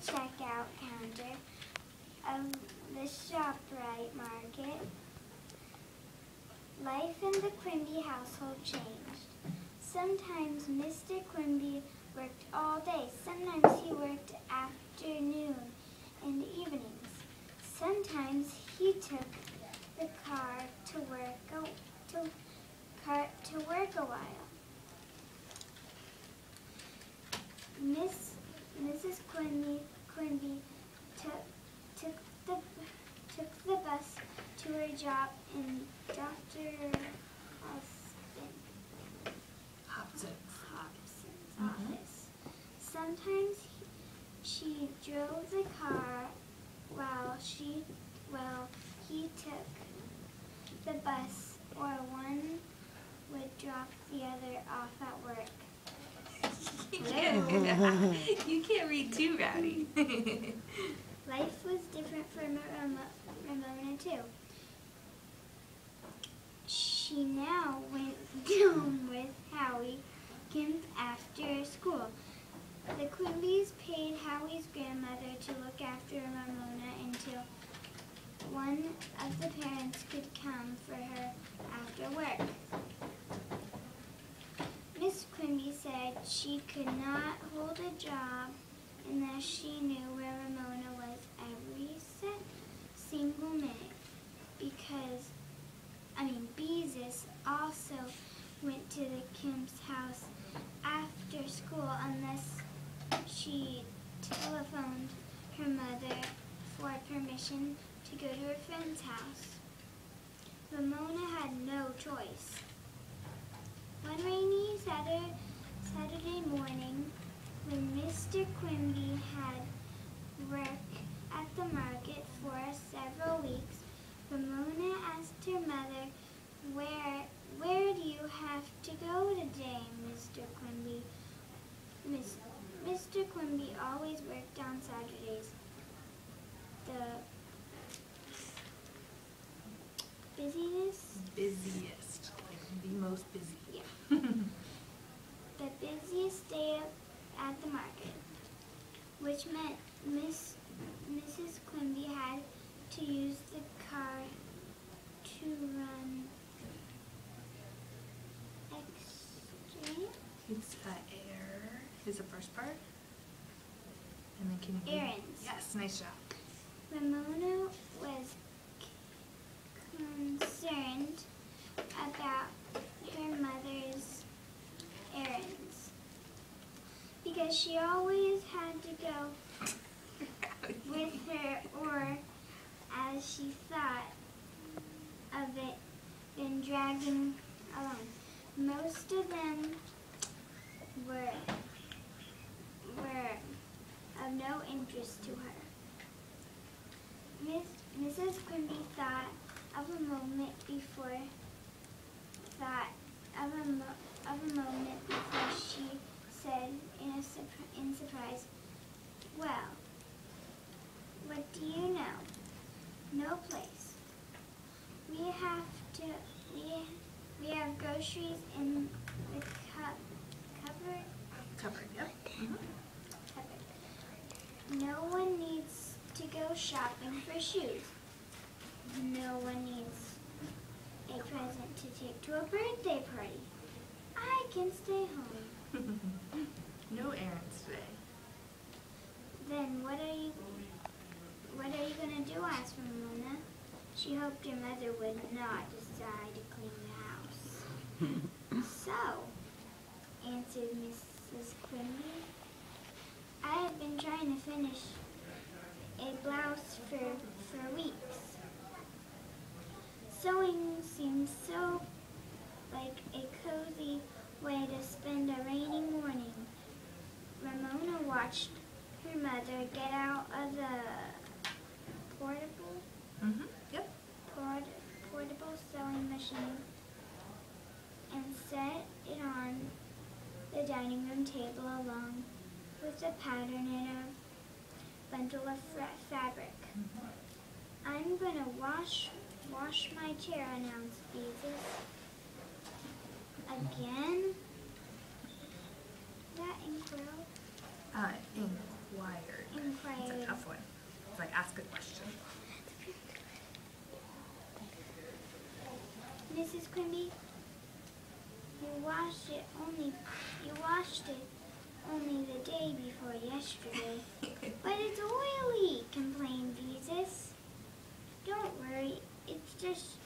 checkout counter of the ShopRite market, life in the Quimby household changed. Sometimes Mr. Quimby worked all day. Sometimes he worked afternoon and evenings. Sometimes he took the car to work a while. Mrs. Quimby took the bus to her job in Dr. Hobson's office. Sometimes she drove the car while he took the bus, or one would drop the other off at work. You can't read too, Rowdy. Life was different for Ramona too. She now went down with Howie Kim after school. The Quimbys paid Howie's grandmother to look after Ramona until one of the parents could come for her after work. Miss Quimby said she could not hold a job unless she knew where Ramona was every single minute, because Beezus also went to the Kim's house after school unless she telephoned her mother for permission to go to her friend's house. Ramona had no choice. One rainy Saturday morning, when Mr. Quimby had work at the market for several weeks, Ramona asked her mother, Where do you have to go today, Mr. Quimby? Mr. Quimby always worked on Saturdays. The Busiest, like the most busy. Yeah. The busiest day at the market, which meant Mrs. Quimby had to use the car to run extra. It's air is the first part. And then can you Errands. Yes, nice job. Ramona was concerned about her mother's errands because she always had to go with her, or as she thought of it, been dragging along. Most of them were of no interest to her. Mrs. Quimby thought of a moment before she said in surprise, "Well, what do you know? No place. We have groceries in the cupboard. Cupboard, yep. Cupboard. No one needs to go shopping for shoes. No one needs a present to take to a birthday party. I can stay home." No errands today. Then what are you going to do? Asked Ramona. She hoped her mother would not decide to clean the house. "So," answered Mrs. Quimby, "I have been trying to finish a blouse for weeks. Sewing seems so like a cozy way to spend a rainy morning." Ramona watched her mother get out of the portable sewing machine and set it on the dining room table along with a pattern and a bundle of fabric. "I'm gonna wash my chair," announced Beezus. "Again?" that inquired It's like, ask a question. Mrs. Quimby, you washed it only the day before yesterday. But it's oily, complained Jesus. Don't worry, it's just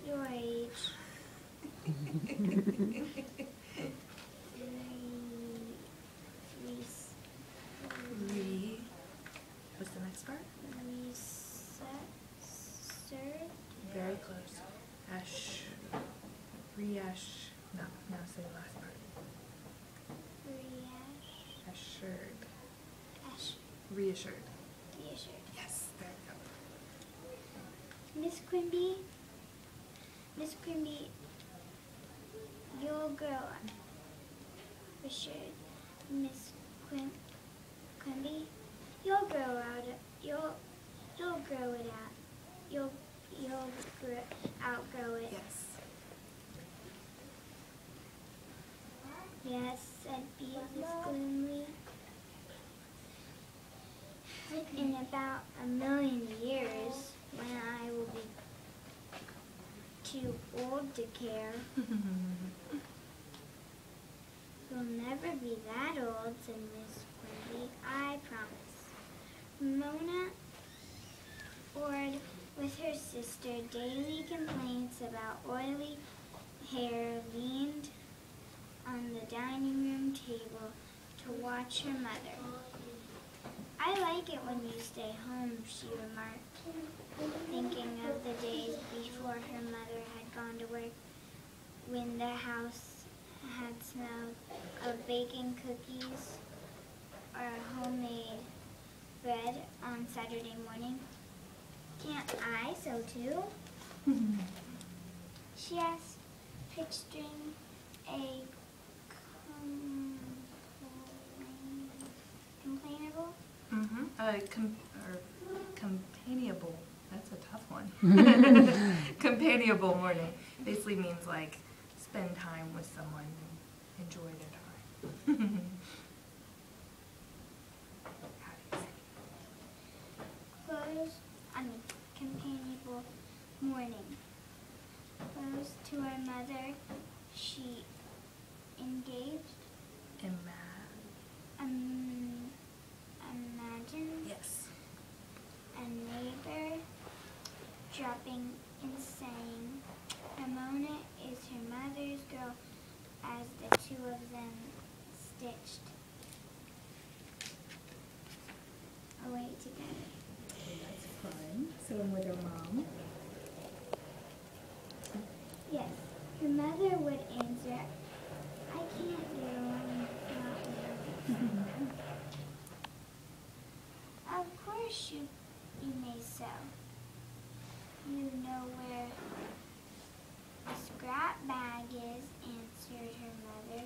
your age. What's the next part? Reassured. Very close. No, say the last part. Assured. Reassured. Reassured. Yes, there we go. Miss Quimby, you'll grow up. Assured Miss Quimby, you'll grow out. You'll grow it out. You'll outgrow it. Yes. Yes, said Beavis gloomily. In about 1,000,000 years, when I will be too old to care. You'll never be that old, said Miss Quimby. I promise. Mona poured with her sister daily complaints about oily hair, leaned on the dining room table to watch her mother. I like it when you stay home, she remarked, thinking of the days before her mother had gone to work, when the house had smelled of baking cookies or homemade bread on Saturday morning. Can't I sew too? She asked, picturing a complainable? Companionable. That's a tough one. Companionable morning basically means like spend time with someone and enjoy their time. How do you say? Companionable morning. Close to her mother, she engaged. Imagine. Yes. A neighbor dropping in saying, Ramona is her mother's girl, as the two of them stitched away together. That's fun. Sewing with her mom. Yes, her mother would answer, I can't do, I'm not married. Of course you may sew. You know where the scrap bag is, answered her mother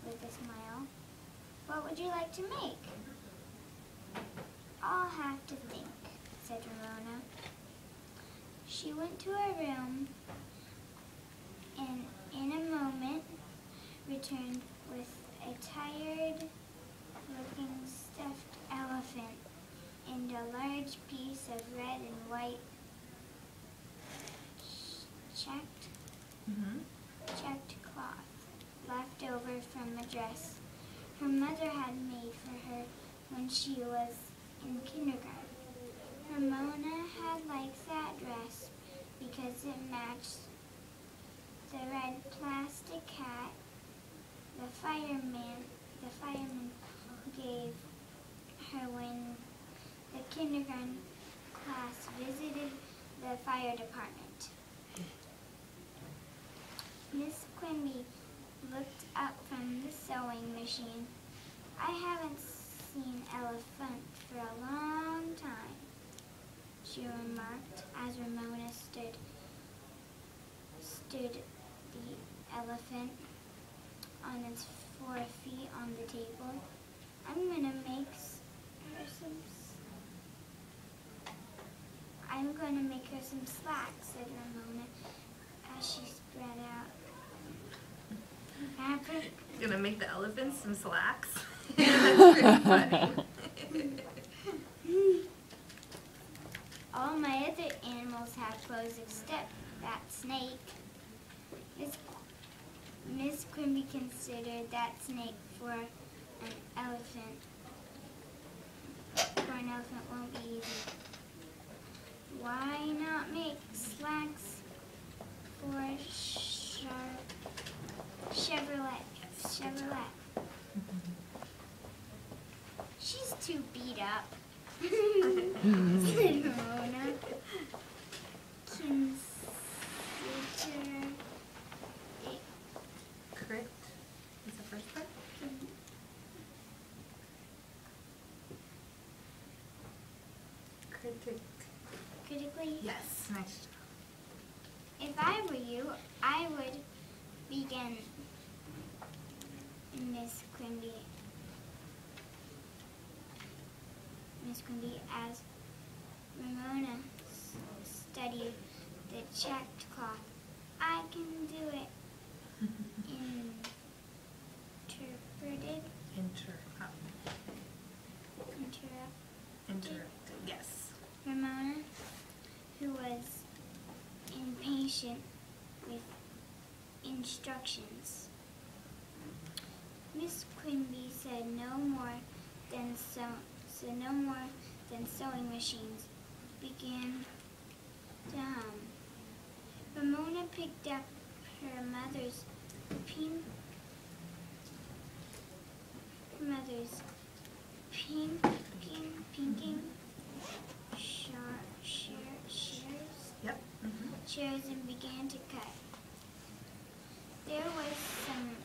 with a smile. What would you like to make? I'll have to think, said Ramona. She went to her room and in a moment returned with a tired-looking stuffed elephant and a large piece of red and white checked cloth left over from a dress her mother had made for her when she was in kindergarten. Ramona had liked that dress because it matched the red plastic hat the fireman gave her when the kindergarten class visited the fire department. Miss Quimby looked up from the sewing machine. I haven't seen elephant for a long time, she remarked as Ramona stood the elephant on its 4 feet on the table. I'm gonna make her some slacks, said Ramona as she spread out fabric. You're gonna make the elephant some slacks? That's pretty funny. supposed step, that snake. Miss Quimby considered that snake for an elephant. For an elephant won't be easy. Why not make slacks for Chevrolet? She's too beat up, said Ramona. Consider it. Crit is the first part? Critically? Yes, nice job. If I were you, I would begin Miss Quimby as Ramona studied the checked cloth. I can do it. Interrupted, yes. Ramona, who was impatient with instructions. Miss Quimby said no more than sewing machines began to hum. Ramona picked up her mother's pinking Yep. shears and began to cut. There was something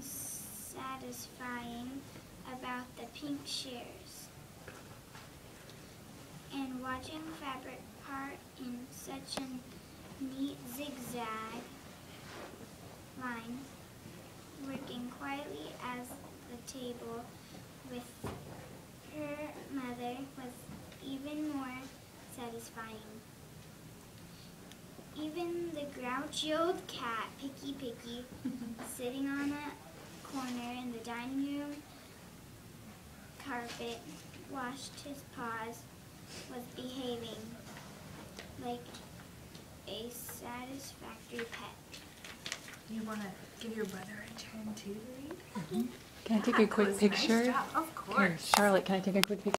satisfying about the pink shears, and watching fabric part in such a neat zigzag line, working quietly as the table with her mother was even more satisfying. Even the grouchy old cat, Picky, sitting on a corner in the dining room carpet, washed his paws, was behaving like a satisfactory pet. You want to give your brother a turn too to read? Can I take a quick Nice picture? job. Of Here, course. Charlotte, can I take a quick picture?